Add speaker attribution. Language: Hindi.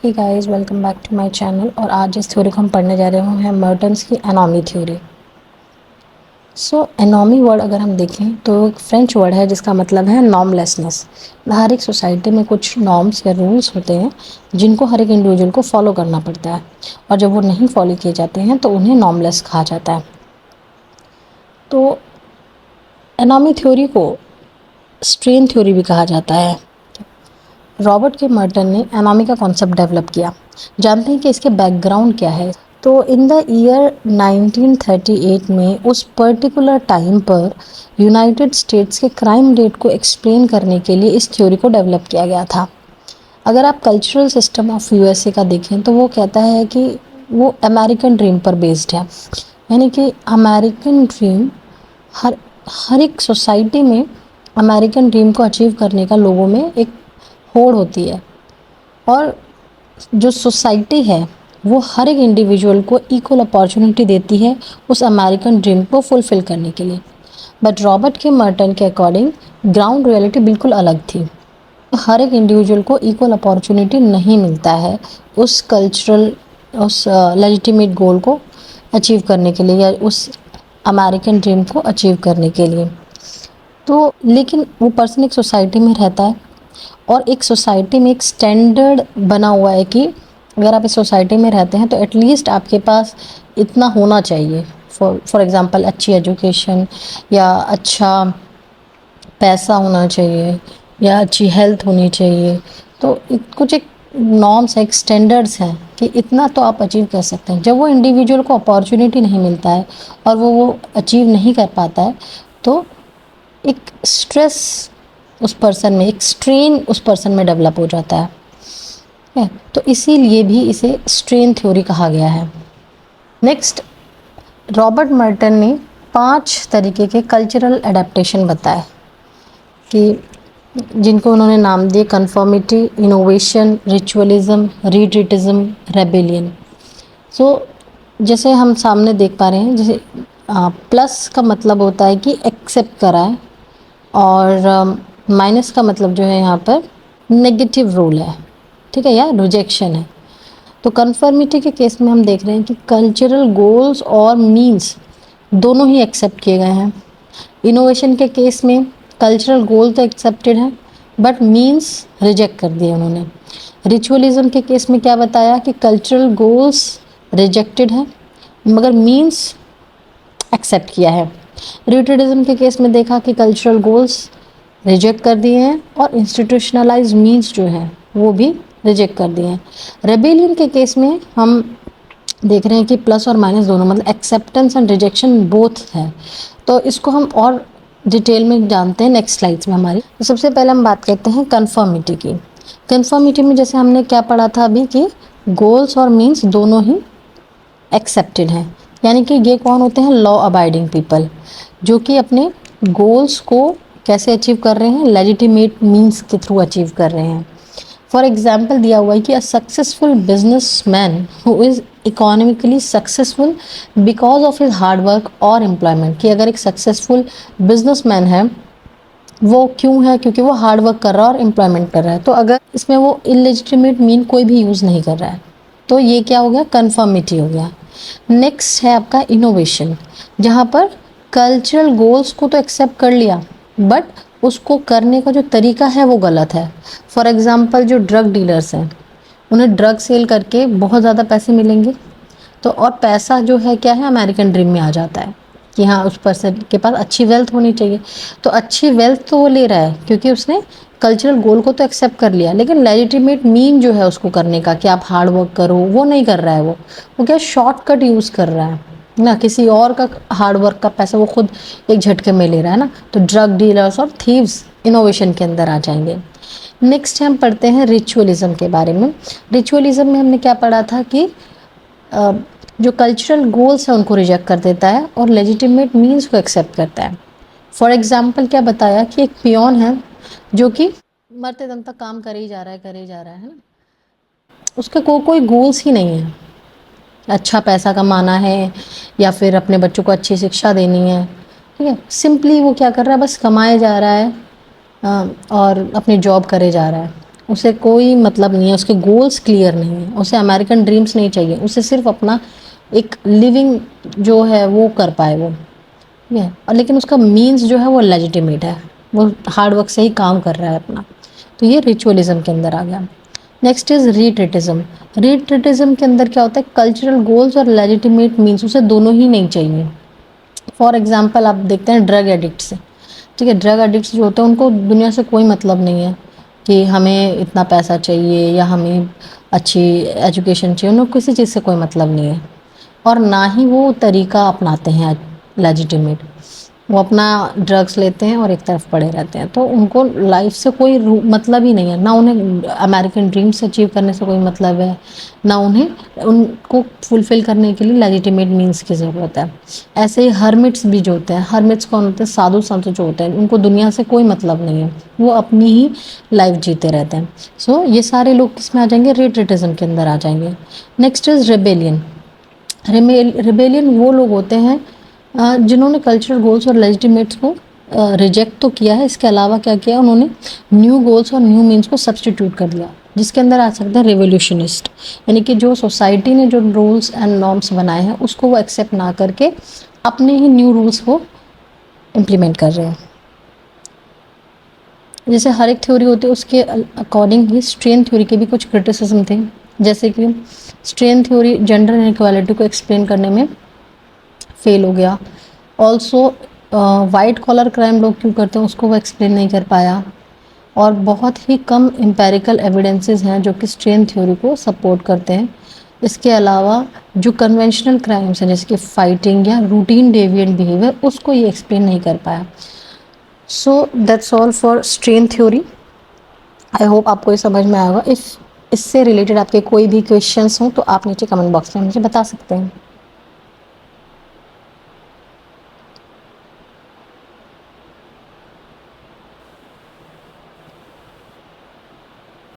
Speaker 1: Hey guys, welcome back to my channel. और आज जिस थ्योरी को हम पढ़ने जा रहे हैं मर्टन्स की एनॉमी थ्योरी। एनॉमी वर्ड अगर हम देखें तो एक फ्रेंच वर्ड है जिसका मतलब है नॉर्मलेसनेस। हर एक सोसाइटी में कुछ नॉर्म्स या रूल्स होते हैं जिनको हर एक इंडिविजुअल को फॉलो करना पड़ता है, और जब वो नहीं फॉलो किए जाते हैं तो उन्हें नॉर्मलेस कहा जाता है। तो एनॉमी थ्योरी को स्ट्रेन थ्योरी भी कहा जाता है। रॉबर्ट के मर्टन ने एनॉमी का कॉन्सेप्ट डेवलप किया। जानते हैं कि इसके बैकग्राउंड क्या है? तो इन द ईयर 1938 में उस पर्टिकुलर टाइम पर यूनाइटेड स्टेट्स के क्राइम रेट को एक्सप्लेन करने के लिए इस थ्योरी को डेवलप किया गया था। अगर आप कल्चरल सिस्टम ऑफ यूएसए का देखें तो वो कहता है कि वो अमेरिकन ड्रीम पर बेस्ड है, यानी कि अमेरिकन ड्रीम हर हर एक सोसाइटी में अमेरिकन ड्रीम को अचीव करने का लोगों में एक होड़ होती है, और जो सोसाइटी है वो हर एक इंडिविजुअल को इक्वल अपॉर्चुनिटी देती है उस अमेरिकन ड्रीम को फुलफ़िल करने के लिए। बट रॉबर्ट के मर्टन के अकॉर्डिंग ग्राउंड रियलिटी बिल्कुल अलग थी। हर एक इंडिविजुअल को इक्वल अपॉर्चुनिटी नहीं मिलता है उस कल्चरल उस लेजिटिमेट गोल को अचीव करने के लिए या उस अमेरिकन ड्रीम को अचीव करने के लिए। तो लेकिन वो पर्सन एक सोसाइटी में रहता है, और एक सोसाइटी में एक स्टैंडर्ड बना हुआ है कि अगर आप इस सोसाइटी में रहते हैं तो एटलीस्ट आपके पास इतना होना चाहिए। फॉर एग्ज़ाम्पल अच्छी एजुकेशन, या अच्छा पैसा होना चाहिए, या अच्छी हेल्थ होनी चाहिए। तो कुछ एक नॉर्म्स है, एक स्टैंडर्ड्स हैं कि इतना तो आप अचीव कर सकते हैं। जब वो इंडिविजुअल को अपॉर्चुनिटी नहीं मिलता है और वो अचीव नहीं कर पाता है, तो एक स्ट्रेस उस पर्सन में, एक स्ट्रेन उस पर्सन में डेवलप हो जाता है। तो इसीलिए भी इसे स्ट्रेन थ्योरी कहा गया है। नेक्स्ट, रॉबर्ट मर्टन ने 5 तरीके के कल्चरल एडेप्टेशन बताए कि जिनको उन्होंने नाम दिए कन्फर्मिटी, इनोवेशन, रिचुअलिज्म, रीट्रीटिज्म, रेबेलियन। सो जैसे हम सामने देख पा रहे हैं, जैसे प्लस का मतलब होता है कि एक्सेप्ट करा है, और माइनस का मतलब जो है यहाँ पर नेगेटिव रोल है, ठीक है, या रिजेक्शन है। तो कन्फर्मिटी के केस में हम देख रहे हैं कि कल्चरल गोल्स और मीन्स दोनों ही एक्सेप्ट किए गए हैं। इनोवेशन के केस में कल्चरल गोल तो एक्सेप्टेड है बट मीन्स रिजेक्ट कर दिए उन्होंने। रिचुअलिज्म के केस में क्या बताया कि कल्चरल गोल्स रिजेक्टेड है मगर मीन्स एक्सेप्ट किया है। रिट्रीटिज्म के केस में देखा कि कल्चरल गोल्स रिजेक्ट कर दिए हैं और इंस्टीट्यूशनलाइज मीन्स जो है वो भी रिजेक्ट कर दिए हैं। रेबेलियन के केस में हम देख रहे हैं कि प्लस और माइनस दोनों, मतलब एक्सेप्टेंस एंड रिजेक्शन बोथ है। तो इसको हम और डिटेल में जानते हैं नेक्स्ट स्लाइड्स में हमारी। तो सबसे पहले हम बात करते हैं कन्फर्मिटी की। कन्फर्मिटी में जैसे हमने क्या पढ़ा था अभी कि गोल्स और मीन्स दोनों ही एक्सेप्टेड हैं, यानी कि ये कौन होते हैं? लॉ अबाइडिंग पीपल, जो कि अपने गोल्स को कैसे अचीव कर रहे हैं? लेजिटिमेट मीन्स के थ्रू अचीव कर रहे हैं। फॉर एग्जाम्पल दिया हुआ है कि a successful business man who is economically successful because of his hard work और एम्प्लॉयमेंट, कि अगर एक सक्सेसफुल बिजनेस मैन है वो क्यों है? क्योंकि वो हार्ड वर्क कर रहा है और एम्प्लॉयमेंट कर रहा है। तो अगर इसमें वो इलेजिटिमेट मीन कोई भी यूज़ नहीं कर रहा है तो ये क्या हो गया? कन्फर्मिटी हो गया। नेक्स्ट है आपका इनोवेशन, जहाँ पर कल्चरल गोल्स को तो एक्सेप्ट कर लिया बट उसको करने का जो तरीका है वो गलत है। फॉर एग्ज़ाम्पल जो ड्रग डीलर्स हैं उन्हें ड्रग सेल करके बहुत ज़्यादा पैसे मिलेंगे, तो और पैसा जो है क्या है? अमेरिकन ड्रीम में आ जाता है कि हाँ उस पर्सन के पास अच्छी वेल्थ होनी चाहिए। तो अच्छी वेल्थ तो वो ले रहा है क्योंकि उसने कल्चरल गोल को तो एक्सेप्ट कर लिया, लेकिन लेजिटिमेट मीन जो है उसको करने का कि आप हार्ड वर्क करो वो नहीं कर रहा है। वो क्या शॉर्टकट यूज़ कर रहा है ना, किसी और का हार्ड वर्क का पैसा वो खुद एक झटके में ले रहा है ना। तो ड्रग डीलर्स और थीव्स इनोवेशन के अंदर आ जाएंगे। नेक्स्ट हम पढ़ते हैं रिचुअलिज्म के बारे में। रिचुअलिज्म में हमने क्या पढ़ा था कि जो कल्चरल गोल्स हैं उनको रिजेक्ट कर देता है और लेजिटिमेट मीन्स को एक्सेप्ट करता है। फॉर एग्जाम्पल क्या बताया कि एक पियोन है जो कि मरते दम तक काम करे ही जा रहा है, करे ही जा रहा है ना, उसका कोई गोल्स ही नहीं है। अच्छा पैसा कमाना है या फिर अपने बच्चों को अच्छी शिक्षा देनी है, ठीक है, सिंपली वो क्या कर रहा है? बस कमाए जा रहा है और अपनी जॉब करे जा रहा है। उसे कोई मतलब नहीं है, उसके गोल्स क्लियर नहीं है, उसे अमेरिकन ड्रीम्स नहीं चाहिए, उसे सिर्फ अपना एक लिविंग जो है वो कर पाए वो, ठीक है। और लेकिन उसका मीन्स जो है वो लेजिटिमेट है, वो हार्ड वर्क से ही काम कर रहा है अपना। तो ये रिचुअलिज्म के अंदर आ गया। Next is रिट्रिटिज्म। रिट्रिटिज्म के अंदर क्या होता है, कल्चरल गोल्स और लेजिटिमेट मीन्स, उसे दोनों ही नहीं चाहिए। फॉर एग्जाम्पल आप देखते हैं ड्रग एडिक्ट से, ठीक है, ड्रग एडिक्ट्स जो होते हैं उनको दुनिया से कोई मतलब नहीं है कि हमें इतना पैसा चाहिए या हमें अच्छी एजुकेशन चाहिए, उन्हें किसी चीज़ से कोई मतलब नहीं है। और ना ही वो तरीका अपनाते हैं लेजिटिमेट, वो अपना ड्रग्स लेते हैं और एक तरफ पड़े रहते हैं। तो उनको लाइफ से कोई मतलब ही नहीं है, ना उन्हें अमेरिकन ड्रीम्स अचीव करने से कोई मतलब है, ना उन्हें उनको फुलफ़िल करने के लिए लेजिटिमेट मीन्स की ज़रूरत है। ऐसे ही हर्मिट्स भी जो होते हैं, हर्मिट्स कौन होते हैं, साधु संत जो होते हैं, उनको दुनिया से कोई मतलब नहीं है, वो अपनी ही लाइफ जीते रहते हैं। सो ये सारे लोग किस में आ जाएंगे, रिट्रिटिज्म के अंदर आ जाएंगे। Next is rebellion. रिबेलियन वो लोग होते हैं जिन्होंने कल्चरल गोल्स और लेजिटिमेट्स को रिजेक्ट तो किया है, इसके अलावा क्या किया उन्होंने, न्यू गोल्स और न्यू मीन्स को सब्सटीट्यूट कर दिया, जिसके अंदर आ सकता है रेवोल्यूशनिस्ट, यानी कि जो सोसाइटी ने जो रूल्स एंड नॉर्म्स बनाए हैं उसको वो एक्सेप्ट ना करके अपने ही न्यू रूल्स को इम्प्लीमेंट कर रहे हैं। जैसे हर एक थ्योरी होती है उसके अकॉर्डिंग ही स्ट्रेन थ्योरी के भी कुछ क्रिटिसिज्म थे, जैसे कि स्ट्रेन थ्योरी जेंडर इनइक्वालिटी को एक्सप्लेन करने में फेल हो गया। ऑल्सो वाइट कॉलर क्राइम लोग क्यों करते हैं उसको वो एक्सप्लेन नहीं कर पाया। और बहुत ही कम एम्पेरिकल एविडेंसेस हैं जो कि स्ट्रेन थ्योरी को सपोर्ट करते हैं। इसके अलावा जो कन्वेंशनल क्राइम्स हैं जैसे कि फाइटिंग या रूटीन डेविएंट बिहेवियर, उसको ये एक्सप्लेन नहीं कर पाया। So that's all for strain theory. I hope आपको ये समझ में आएगा। इफ़ इससे रिलेटेड आपके कोई भी क्वेश्चंस हों तो आप नीचे कमेंट बॉक्स में मुझे बता सकते हैं।